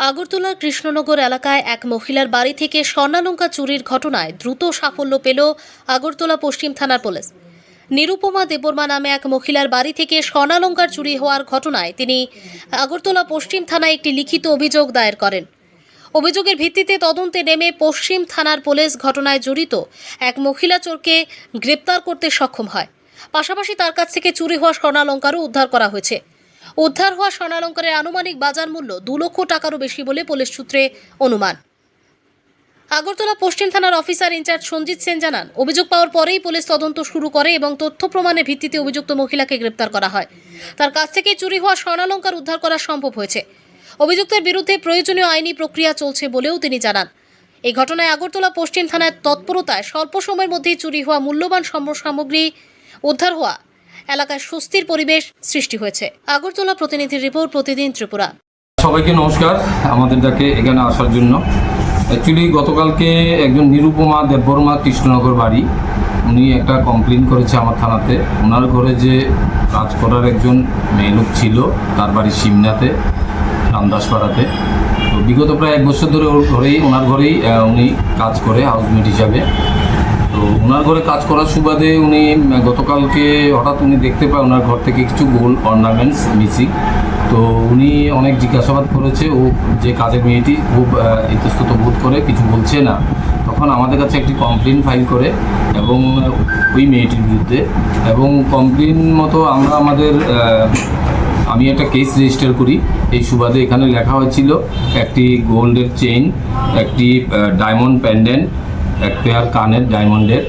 আগরতলার কৃষ্ণনগর এলাকায় এক মহিলার বাড়ি থেকে স্বর্ণালঙ্কার চুরির ঘটনায় দ্রুত সাফল্য পেল আগরতলা পশ্চিম থানার পুলিশ। নিরুপমা দেববর্মা নামে এক মহিলার বাড়ি থেকে স্বর্ণালঙ্কার চুরি হওয়ার ঘটনায় তিনি আগরতলা পশ্চিম থানায় একটি লিখিত অভিযোগ দায়ের করেন। অভিযোগের ভিত্তিতে তদন্তে নেমে পশ্চিম থানার পুলিশ ঘটনায় জড়িত এক মহিলা চোরকে গ্রেপ্তার করতে সক্ষম হয়। পাশাপাশি তার কাছ থেকে চুরি হওয়া স্বর্ণালঙ্কারও উদ্ধার করা হয়েছে। উদ্ধার হওয়া স্বর্ণালঙ্কারের আনুমানিক বাজার মূল্য 2 লক্ষ টাকারও বেশি বলে পুলিশ সূত্রে অনুমান। আগরতলা পশ্চিম থানার অফিসার ইনচার্জ সঞ্জিত সেন জানান, অভিযোগ পাওয়ার পরেই পুলিশ তদন্ত শুরু করে এবং তথ্য প্রমাণের ভিত্তিতে অভিযুক্ত মহিলাকে গ্রেপ্তার করা হয়। তার কাছ থেকে চুরি হওয়া স্বর্ণালঙ্কার উদ্ধার করা সম্ভব হয়েছে। অভিযুক্তের বিরুদ্ধে প্রয়োজনীয় আইনি প্রক্রিয়া চলছে বলেও তিনি জানান। এই ঘটনায় আগরতলা পশ্চিম থানার তৎপরতায় স্বল্প সময়ের মধ্যেই চুরি হওয়া মূল্যবান সামগ্রী উদ্ধার হওয়া এলাকায় স্বস্তির পরিবেশ সৃষ্টি হয়েছে। আগরতলা প্রতিনিধির রিপোর্ট, প্রতিদিন ত্রিপুরা। সবাইকে নমস্কার, আমাদের ডাকে এখানে আসার জন্য। অ্যাকচুয়ালি গতকালকে একজন নিরুপমা দেববর্মা কৃষ্ণনগর বাড়ি, উনি একটা কমপ্লেন করেছে আমার থানাতে। ওনার ঘরে যে কাজ করার একজন মেয়ে লোক ছিল, তার বাড়ি সিমনাতে, রামদাসপাড়াতে। তো বিগত প্রায় 1 বছর ধরে ওনার ঘরেই উনি কাজ করে হাউসমেট হিসাবে। তো ওনার ঘরে কাজ করার সুবাদে উনি গতকালকে হঠাৎ উনি দেখতে পায় ওনার ঘর থেকে কিছু গোল্ড অর্নামেন্টস মিসিং। তো উনি অনেক জিজ্ঞাসাবাদ করেছে, ও যে কাজের মেয়েটি খুব ইতস্তত বোধ করে, কিছু বলছে না। তখন আমাদের কাছে একটি কমপ্লেন ফাইল করে এবং ওই মেয়েটির বিরুদ্ধে, এবং কমপ্লেন মতো আমরা আমি একটা কেস রেজিস্টার করি। এই সুবাদে এখানে লেখা হয়েছিল একটি গোল্ডের চেইন, একটি ডায়মন্ড প্যান্ডেন্ট, এক পেয়ার কানের ডায়মন্ডের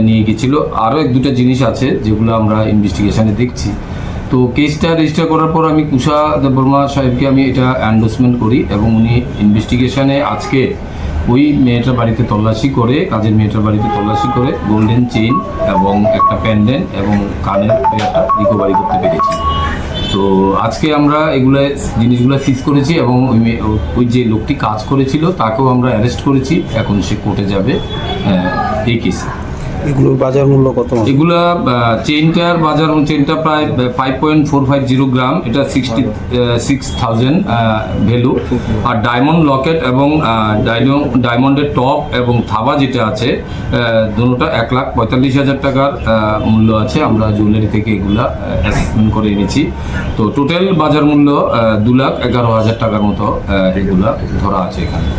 নিয়ে গেছিলো। আরও 1-2টা জিনিস আছে যেগুলো আমরা ইনভেস্টিগেশনে দেখছি। তো কেসটা রেজিস্টার করার পর আমি কুশা দেববর্মা সাহেবকে আমি এটা এন্ডোর্সমেন্ট করি এবং উনি ইনভেস্টিগেশনে আজকে ওই মেয়েটার বাড়িতে তল্লাশি করে, কাজের মেয়েটার বাড়িতে তল্লাশি করে গোল্ডেন চেইন এবং একটা প্যান্ডেন্ট এবং কানের পেয়ারটা রিকভারি করতে পেরেছি। তো আজকে আমরা জিনিসগুলো সিজ করেছি এবং ওই যে লোকটি কাজ করেছিল তাকেও আমরা অ্যারেস্ট করেছি। এখন সে কোর্টে যাবে এই কেসে। এগুলোর বাজার মূল্য কত? এগুলা চেইনটা প্রায় 5.450 গ্রাম, এটা 66,000 ভ্যালু। আর ডায়মন্ড লকেট এবং ডায়মন্ডের টপ এবং থাবা যেটা আছে, দুটোটা 1,45,000 টাকার মূল্য আছে। আমরা জুয়েলারি থেকে এগুলা অ্যাসেসমেন্ট করে এনেছি। তো টোটাল বাজার মূল্য 2,11,000 টাকার মতো এগুলা ধরা আছে এখানে।